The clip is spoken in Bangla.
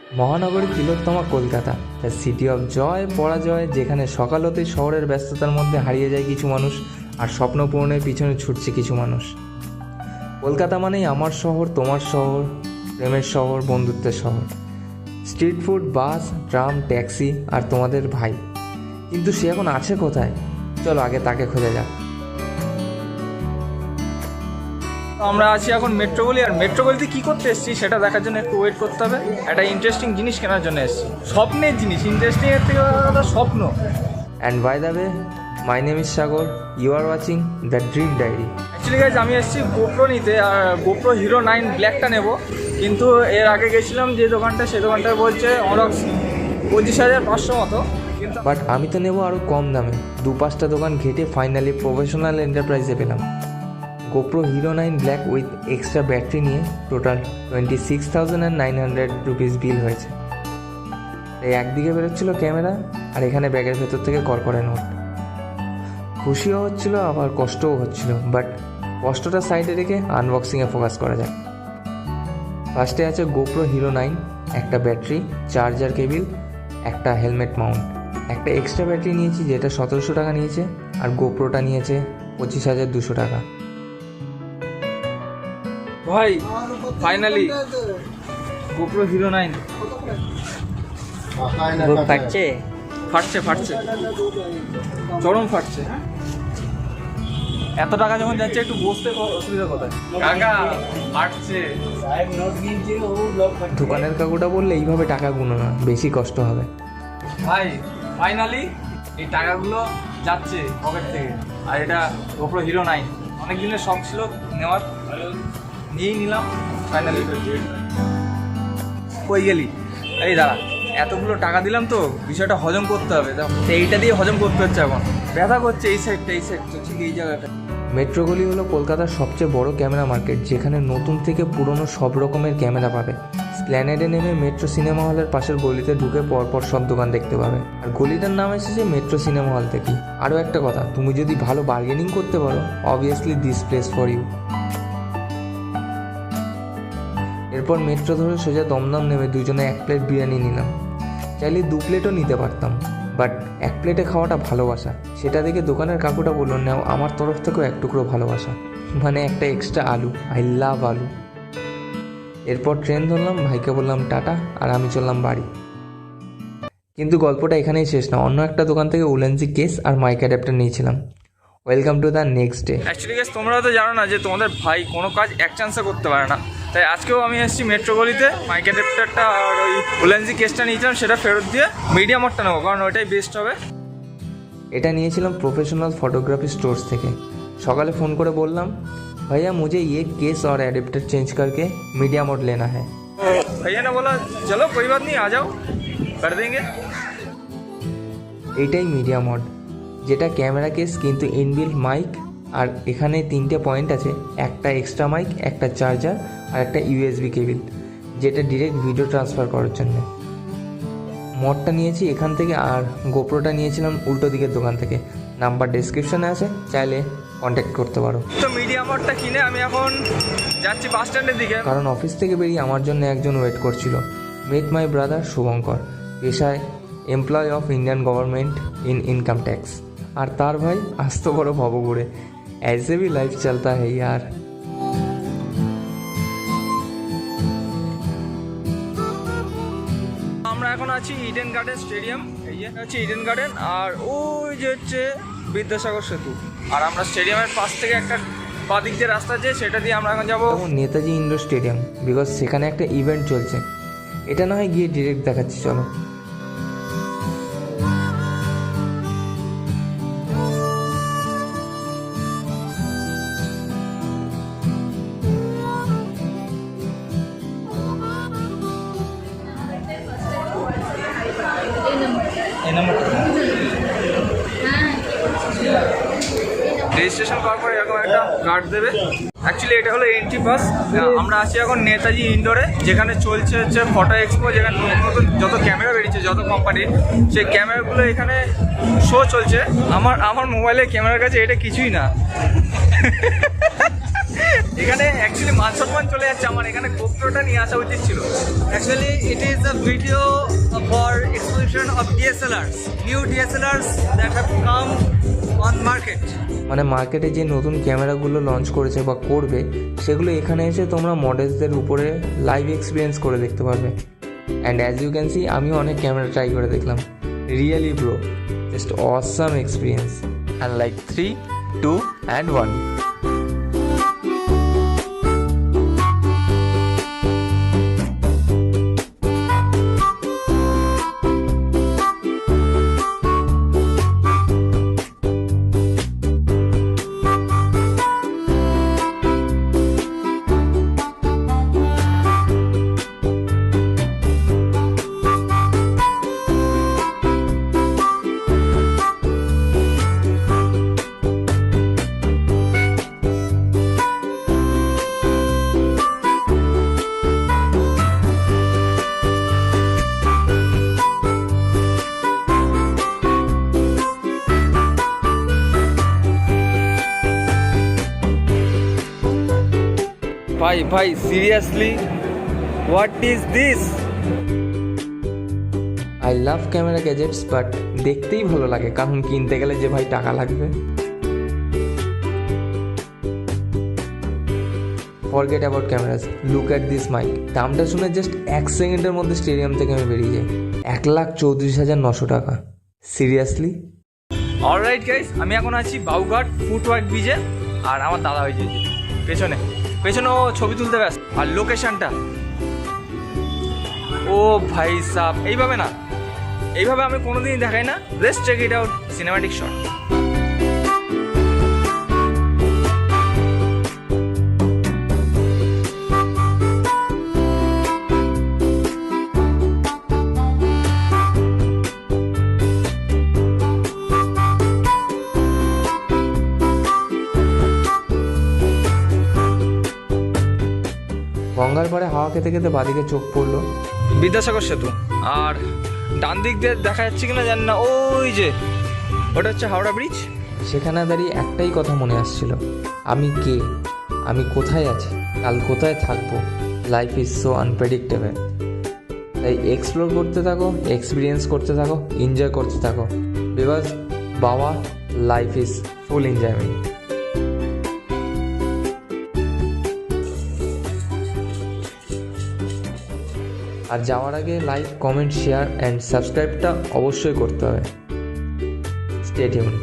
মহানগরী তিলোত্তমা কলকাতা, দ্য সিটি অফ জয় পরাজয়, যেখানে সকাল হতেই শহরের ব্যস্ততার মধ্যে হারিয়ে যায় কিছু মানুষ আর স্বপ্ন পূরণের পিছনে ছুটছে কিছু মানুষ। কলকাতা মানেই আমার শহর, তোমার শহর, প্রেমের শহর, বন্ধুত্বের শহর। স্ট্রিট ফুড, বাস, ট্রাম, ট্যাক্সি আর তোমাদের ভাই। কিন্তু সে এখন আছে কোথায়? চলো আগে তাকে খোঁজা যাক। আমরা আছি এখন মেট্রোগলি, আর মেট্রোগলিতে কী করতে এসেছি সেটা দেখার জন্য একটু ওয়েট করতে হবে। একটা ইন্টারেস্টিং জিনিস কেনার জন্য এসেছি, স্বপ্নের জিনিস। ইন্টারেস্টিংয়ের থেকে স্বপ্ন। And by the way, my name is Sagar, you are watching the dream diary. Actually guys আমি এসেছি গোপ্রো নিতে, আর গোপ্রো হিরো 9 ব্ল্যাকটা নেব। কিন্তু এর আগে গেছিলাম যে দোকানটা, সেই দোকানটায় বলছে অনক্স 25,500 মতো। কিন্তু বাট আমি তো নেবো আরও কম দামে। 2-5টা দোকান ঘেটে ফাইনালি প্রফেশনাল এন্টারপ্রাইজে পেলাম GoPro hero 9 black with extra battery নিয়ে টোটাল 26,900 রুপিস বিল হয়েছে। এই একদিকে বেরোচ্ছিল ক্যামেরা, আর এখানে ব্যাগের ভেতর থেকে করকরে নোট। খুশিও হচ্ছিল আবার কষ্টও হচ্ছিল, বাট কষ্টটা সাইডে রেখে আনবক্সিংয়ে ফোকাস করা যায়। ফার্স্টে আছে গোপ্রো হিরো 9, একটা ব্যাটারি, চার্জার কেবিল, একটা হেলমেট মাউন্ট। একটা এক্সট্রা ব্যাটারি নিয়েছি যেটা 1700 টাকা নিয়েছে, আর গোপ্রোটা নিয়েছে 25,200 টাকা। ভাই ফাইনালি গোপ্রো হিরো 9 ফাটছে ফাটছে ফাটছে, চরম ফাটছে। এত টাকা যখন যাচ্ছে একটু বসতে অসুবিধা কোথায়? কাকা ফাটছে। দোকানের কাকুটা বললে এইভাবে টাকা গুনো না, বেশি কষ্ট হবে। ভাই ফাইনালি এই টাকাগুলো যাচ্ছে পকেট থেকে। আর এটা গোপ্রো হিরো 9 অনেক দিনের শখ ছিল নেওয়ার, নিয়েই নিলাম ফাইনালি। কই গেলি? এই দাঁড়া, এতগুলো টাকা দিলাম তো, বিষয়টা হজম করতে হবে। তো এইটা দিয়ে হজম করতে হচ্ছে। এখন ব্যথা করছে এই সাইডটা, এই সাইডটা, ঠিক এই জায়গাটা। মেট্রোগলি হলো কলকাতার সবচেয়ে বড় ক্যামেরা মার্কেট, যেখানে নতুন থেকে পুরনো সব রকমের ক্যামেরা পাবে। স্প্ল্যানেডে নেমে মেট্রো সিনেমা হলের পাশের গলিতে ঢুকে পরপর সব দোকান দেখতে পাবে। আর গলিটার নাম এসেছে মেট্রো সিনেমা হল থেকেই। আরও একটা কথা, তুমি যদি ভালো বার্গেনিং করতে পারো, obviously this place for you. এরপর মেট্রো ধরে সোজা দমদম নেমে দুজনে 1 প্লেট বিরিয়ানি নিলাম। চাইলে 2 প্লেটও নিতে পারতাম, বাট 1 প্লেটে খাওয়াটা ভালোবাসা। সেটা দেখে দোকানের কাকুটা বললো, নাও আমার তরফ থেকেও 1 টুকরো ভালোবাসা, মানে একটা এক্সট্রা আলু। আই লাভ আলু। এরপর ট্রেন ধরলাম, ভাইকে বললাম টাটা, আর আমি চললাম বাড়ি। কিন্তু গল্পটা এখানেই শেষ না। অন্য একটা দোকান থেকে উলেন্সি কেস আর মাইক অ্যাডাপ্টার নিয়েছিলাম। Welcome to the next day. Actually guess তোমরা তো জানো না যে তোমাদের ভাই কোনো কাজ এক চান্সে করতে পারে না। তাই আজকেও আমি এসেছি মেট্রোগলিতে। মাইক অ্যাডাপ্টারটা আর ওই উলেন্সি কেসটা নিয়েছিলাম, সেটা ফেরত দিয়ে মিডিয়াম মোডটা নেবো, কারণ ওইটাই বেস্ট হবে। এটা নিয়েছিলাম প্রফেশনাল ফটোগ্রাফি স্টোর্স থেকে। সকালে ফোন করে বললাম, भैया मुझे ये केस और एडेप्टर चेंज करके मीडिया मोड लेना है। भैया ने बोला चलो कोई बात नहीं, आ जाओ कर देंगे। এইটাই মিডিয়া মোড, যেটা ক্যামেরা কেস কিন্তু ইনবিল্ট মাইক, আর এখানে 3টে পয়েন্ট আছে, একটা এক্সট্রা মাইক, একটা চার্জার আর একটা ইউএসবি কেবিল, যেটা ডিরেক্ট ভিডিও ট্রান্সফার করার জন্য। মোডটা নিয়েছি এখান থেকে, আর গোপ্রোটা নিয়েছিলাম উল্টো দিকের দোকান থেকে। নাম্বার ডেসক্রিপশনে আছে, চাইলে কন্ট্যাক্ট করতে পারো। তো মিডিয়া মোডটা কিনে আমি এখন যাচ্ছি বাস স্ট্যান্ডের দিকে, কারণ অফিস থেকে বেরিয়ে আমার জন্য একজন ওয়েট করছিল। মিট মাই ব্রাদার শুভঙ্কর, পেশায় employ of Indian government in income tax, আর তার ভাই আস্ত বড় ভবঘুরে। ऐसे भी लाइफ चलता है यार। আমরা এখন আছি ইডেন গার্ডেন স্টেডিয়াম। এই যে হচ্ছে ইডেন গার্ডেন, আর ওই যে হচ্ছে বিদ্যাসাগর সেতু। আর আমরা স্টেডিয়ামের পাশ থেকে একটা বাদিক যে রাস্তা আছে, সেটা দিয়ে আমরা এখন যাবো নেতাজি ইন্ডোর স্টেডিয়াম, বিকজ সেখানে একটা ইভেন্ট চলছে। এটা না হয় গিয়ে ডিরেক্ট দেখাচ্ছি, চলো। রেজিস্ট্রেশন করার পরে এরকম একটা কার্ড দেবে। অ্যাকচুয়ালি এটা হলো এন্ট্রি পাস। আমরা আছি এখন নেতাজি ইনডোরে, যেখানে চলছে হচ্ছে ফটো এক্সপো, যেখানে নতুন নতুন যত ক্যামেরা বেরিয়েছে, যত কোম্পানির, সেই ক্যামেরাগুলো এখানে শো চলছে। আমার মোবাইলের ক্যামেরার কাছে এটা কিছুই না। এখানে অ্যাকচুয়ালি মান সম্মান চলে যাচ্ছে আমার, এখানে গোপ্রোটা নিয়ে আসা উচিত ছিল। Actually, it is a video for exposition of DSLRs, new DSLRs that have come on market. মানে মার্কেটে যে নতুন ক্যামেরাগুলো লঞ্চ করেছে বা করবে, সেগুলো এখানে এসে তোমরা মডেলসদের উপরে লাইভ এক্সপিরিয়েন্স করে দেখতে পারবে। And as you can see, আমি অনেক ক্যামেরা ট্রাই করে দেখলাম। Really bro, just awesome experience. And like 3, 2 and 1. ভাই seriously, what is this? I love camera gadgets, but দেখতেই ভালো লাগে, কারণ কিনতে গেলে যে ভাই টাকা লাগবে। Forget about cameras, look at this mic. দামটা শুনে জাস্ট 1 সেকেন্ডের মধ্যে স্টেডিয়াম থেকে আমি বেরিয়ে যাই। 1,34,900 টাকা। সিরিয়াসলি? অলরাইট গাইস, আমি এখন আছি বাউঘাট ফুটওয়ার্ক ব্রিজে, আর আমার দাদা হয়ে গিয়েছে পেছনেও ছবি তুলতে ব্যস্ত। আর লোকেশনটা, ও ভাই সাব, এইভাবে আমি কোনোদিনই দেখাই না। Let's check it out, cinematic shot. গঙ্গার পরে হাওয়া খেতে খেতে বাদিকে চোখ পড়লো বিদ্যাসাগর সেতু, আর ডান দিক দিয়ে দেখা যাচ্ছে কিনা জানি না, ওই যে ওটা হচ্ছে হাওড়া ব্রিজ। সেখানে দাঁড়িয়ে একটাই কথা মনে আসছিল, আমি কে, আমি কোথায় আছি, কাল কোথায় থাকবো। Life is so unpredictable. তাই এক্সপ্লোর করতে থাকো, এক্সপিরিয়েন্স করতে থাকো, এনজয় করতে থাকো, বিকজ বাবা, লাইফ ইজ ফুল এনজয়মেন্ট। আর যাওয়ার আগে লাইক, কমেন্ট, শেয়ার অ্যান্ড সাবস্ক্রাইবটা অবশ্যই করতে হবে। Stay tuned.